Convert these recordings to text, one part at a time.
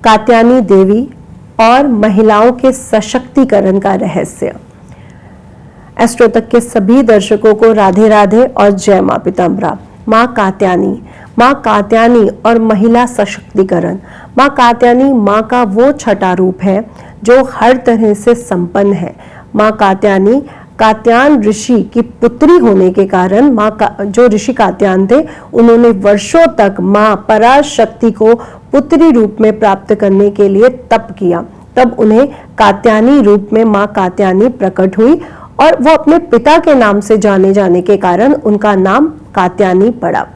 कात्यायनी देवी और महिलाओं के सशक्तिकरण का रहस्य। एस्ट्रो तक के सभी दर्शकों को राधे राधे और जय मां पीताम्बरा। मां कात्यायनी और महिला सशक्तिकरण। मां कात्यायनी मां का वो छठा रूप है जो हर तरह से संपन्न है। मां कात्यायनी कात्यायन ऋषि की पुत्री होने के कारण जो ऋषि कात्यायन थे उन्होंने वर्षों तक मां पराशक्ति को पुत्री रूप में प्राप्त करने के लिए तप किया। तब उन्हें कात्यायनी रूप में मां कात्यायनी प्रकट हुई और वो अपने पिता के नाम से जाने जाने के कारण उनका नाम कात्यायनी पड़ा।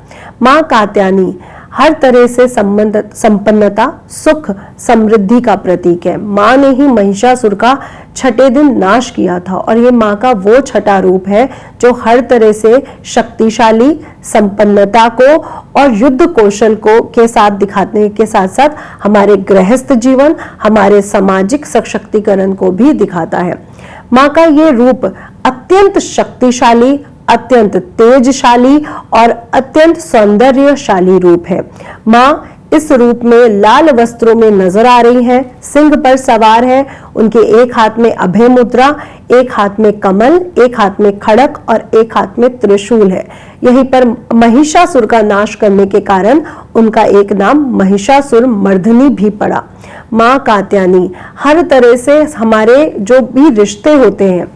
मां कात्यायनी हर तरह से संपन्नता, सुख, समृद्धि का प्रतीक है। मां ने ही महिषासुर का छठे दिन नाश किया था और ये मां का वो छठा रूप है जो हर तरह से शक्तिशाली, संपन्नता को और युद्ध कौशल को के साथ दिखाने के साथ साथ हमारे गृहस्थ जीवन, हमारे सामाजिक सशक्तिकरण को भी दिखाता है। मां का ये रूप अत्यंत शक्तिशाली, अत्यंत तेजशाली और अत्यंत सौंदर्यशाली रूप है। मां इस रूप में लाल वस्त्रों में नजर आ रही हैं, सिंह पर सवार है, उनके एक हाथ में अभय मुद्रा, एक हाथ में कमल, एक हाथ में खड़क और एक हाथ में त्रिशूल है। यहीं पर महिषासुर का नाश करने के कारण उनका एक नाम महिषासुर मर्दनी भी पड़ा। मां कात्यायनी हर तरह से हमारे जो भी रिश्ते होते हैं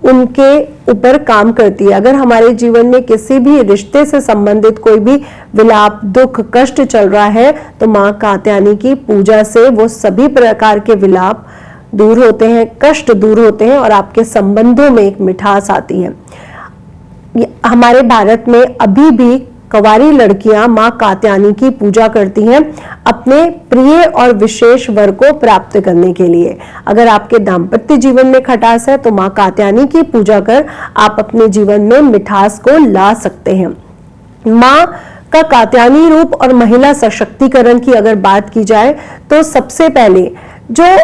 उनके ऊपर काम करती है। अगर हमारे जीवन में किसी भी रिश्ते से संबंधित कोई भी विलाप, दुख, कष्ट चल रहा है तो मां कात्यायनी की पूजा से वो सभी प्रकार के विलाप दूर होते हैं, कष्ट दूर होते हैं और आपके संबंधों में एक मिठास आती है। हमारे भारत में अभी भी कुंवारी लड़कियां मां कात्यायनी की पूजा करती हैं अपने प्रिय और विशेष वर को प्राप्त करने के लिए। अगर आपके दाम्पत्य जीवन में खटास है तो मां कात्यायनी की पूजा कर आप अपने जीवन में मिठास को ला सकते हैं। मां का कात्यायनी रूप और महिला सशक्तिकरण की अगर बात की जाए तो सबसे पहले जो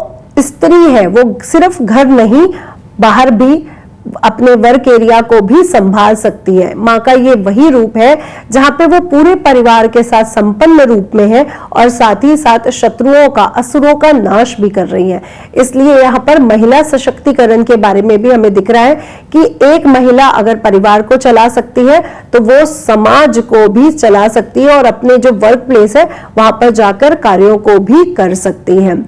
स्त्री है वो सिर्फ घर नहीं, बाहर भी अपने वर्क एरिया को भी संभाल सकती है। मां का ये वही रूप है जहां पे वो पूरे परिवार के साथ संपन्न रूप में है और साथ ही साथ शत्रुओं का, असुरों का नाश भी कर रही है। इसलिए यहाँ पर महिला सशक्तिकरण के बारे में भी हमें दिख रहा है कि एक महिला अगर परिवार को चला सकती है तो वो समाज को भी चला सकती है और अपने जो वर्क प्लेस है वहां पर जाकर कार्यों को भी कर सकती है।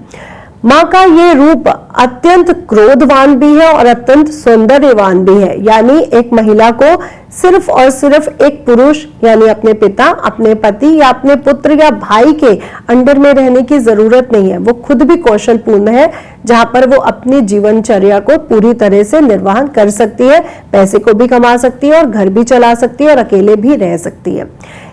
मां का ये रूप अत्यंत क्रोधवान भी है और अत्यंत सौंदर्यवान भी है। यानी एक महिला को सिर्फ और सिर्फ एक पुरुष यानी अपने पिता, अपने पति या अपने पुत्र या भाई के अंडर में रहने की जरूरत नहीं है। वो खुद भी कौशलपूर्ण है जहां पर वो अपनी जीवनचर्या को पूरी तरह से निर्वाहन कर सकती है, पैसे को भी कमा सकती है और घर भी चला सकती है और अकेले भी रह सकती है।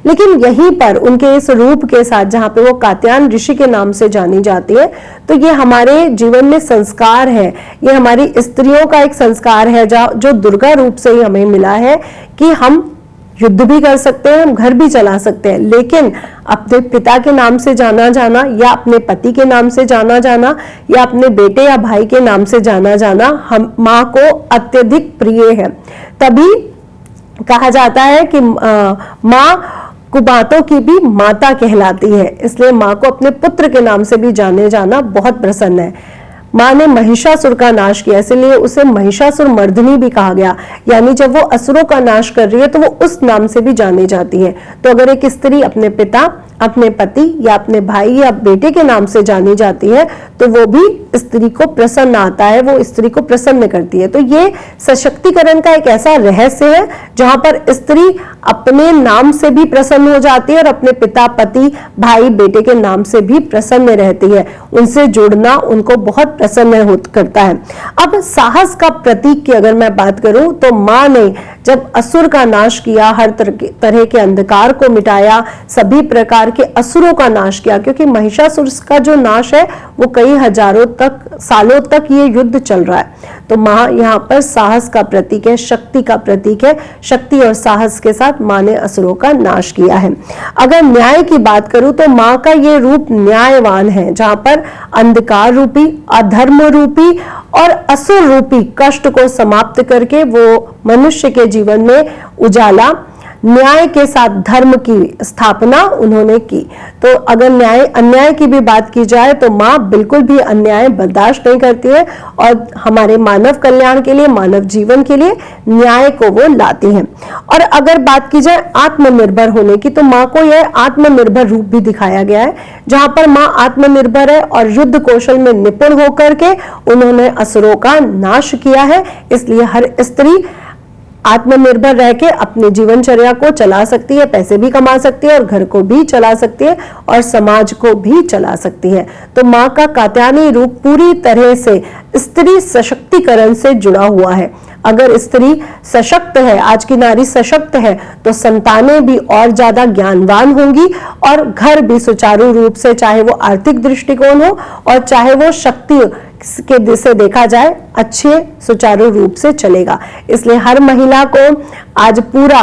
लेकिन यहीं पर उनके इस रूप के साथ जहां पे वो कात्यायन ऋषि के नाम से जानी जाती है तो ये हमारे जीवन में संस्कार है, ये हमारी स्त्रियों का एक संस्कार है जो दुर्गा रूप से ही हमें मिला है कि हम युद्ध भी कर सकते हैं, हम घर भी चला सकते हैं। लेकिन अपने पिता के नाम से जाना जाना या अपने पति के नाम से जाना जाना या अपने बेटे या भाई के नाम से जाना जाना हम मां को अत्यधिक प्रिय है। तभी कहा जाता है कि मां कुबातों की भी माता कहलाती है। इसलिए मां को अपने पुत्र के नाम से भी जाने जाना बहुत प्रसन्न है। मां ने महिषासुर का नाश किया, इसलिए उसे महिषासुर मर्दनी भी कहा गया। यानी जब वो असुरों का नाश कर रही है तो वो उस नाम से भी जानी जाती है। तो अगर एक स्त्री अपने पिता, अपने पति या अपने भाई या बेटे के नाम से जानी जाती है तो वो भी स्त्री को प्रसन्न आता है, वो स्त्री को प्रसन्न करती है। तो ये सशक्तिकरण का एक ऐसा रहस्य है जहां पर स्त्री अपने नाम से भी प्रसन्न हो जाती है और अपने पिता, पति, भाई, बेटे के नाम से भी प्रसन्न रहती है। उनसे जुड़ना उनको बहुत प्रसन्न करता है। अब साहस का प्रतीक की अगर मैं बात करूं तो मां ने जब असुर का नाश किया, हर तरह के अंधकार को मिटाया, सभी प्रकार के असुरों का नाश किया, क्योंकि महिषासुर का जो नाश है वो कई हजारों सालों तक ये युद्ध चल रहा है। तो मां यहाँ पर साहस का प्रतीक है, शक्ति का प्रतीक है। शक्ति और साहस के साथ मां ने असुरों का नाश किया है। अगर न्याय की बात करूं तो मां का ये रूप न्यायवान है, जहां पर अंधकार रूपी, अधर्म रूपी और असुर रूपी कष्ट को समाप्त करके वो मनुष्य के जीवन में उजाला, न्याय के साथ धर्म की स्थापना उन्होंने की। तो अगर न्याय अन्याय की भी बात की जाए तो माँ बिल्कुल भी अन्याय बर्दाश्त नहीं करती है और हमारे मानव कल्याण के लिए, मानव जीवन के लिए न्याय को वो लाती हैं। और अगर बात की जाए आत्मनिर्भर होने की, तो माँ को यह आत्मनिर्भर रूप भी दिखाया गया है, जहां पर माँ आत्मनिर्भर है और युद्ध कौशल में निपुण होकर के उन्होंने असुरों का नाश किया है। इसलिए हर स्त्री आत्मनिर्भर रह के अपने जीवनचर्या को चला सकती है, पैसे भी कमा सकती है और घर को भी चला सकती है और समाज को भी चला सकती है। तो माँ का कात्यायनी रूप पूरी तरह से स्त्री सशक्तिकरण से जुड़ा हुआ है। अगर स्त्री सशक्त है, आज की नारी सशक्त है, तो संतानें भी और ज्यादा ज्ञानवान होंगी और घर भी सुचारू रूप से, चाहे वो आर्थिक दृष्टिकोण हो और चाहे वो शक्ति के से देखा जाए, अच्छे सुचारू रूप से चलेगा। इसलिए हर महिला को आज पूरा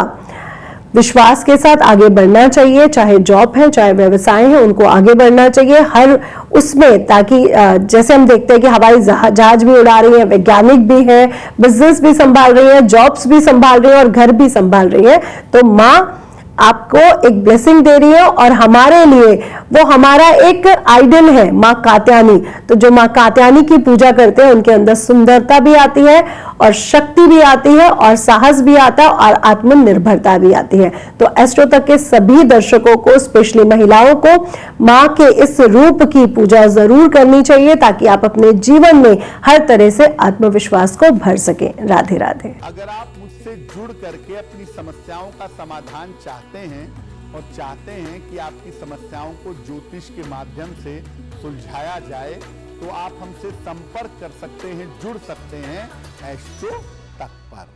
विश्वास के साथ आगे बढ़ना चाहिए, चाहे जॉब है, चाहे व्यवसाय है, उनको आगे बढ़ना चाहिए हर उसमें, ताकि जैसे हम देखते हैं कि हवाई जहाज भी उड़ा रही है, वैज्ञानिक भी है, बिजनेस भी संभाल रही है, जॉब्स भी संभाल रही है और घर भी संभाल रही है। तो माँ आपको एक ब्लेसिंग दे रही है और हमारे लिए वो हमारा एक आइडल है माँ कात्यायनी। तो जो माँ कात्यायनी की पूजा करते हैं उनके अंदर सुंदरता भी आती है और शक्ति भी आती है और साहस भी आता है और आत्मनिर्भरता भी आती है। तो एस्ट्रो तक के सभी दर्शकों को, स्पेशली महिलाओं को, माँ के इस रूप की पूजा जरूर करनी चाहिए ताकि आप अपने जीवन में हर तरह से आत्मविश्वास को भर सके। राधे राधे। अगर आप मुझसे जुड़ करके अपनी समस्याओं का समाधान चाहते हैं और चाहते हैं कि आपकी समस्याओं को ज्योतिष के माध्यम से सुलझाया जाए, तो आप हमसे संपर्क कर सकते हैं, जुड़ सकते हैं एस्ट्रो तक पर।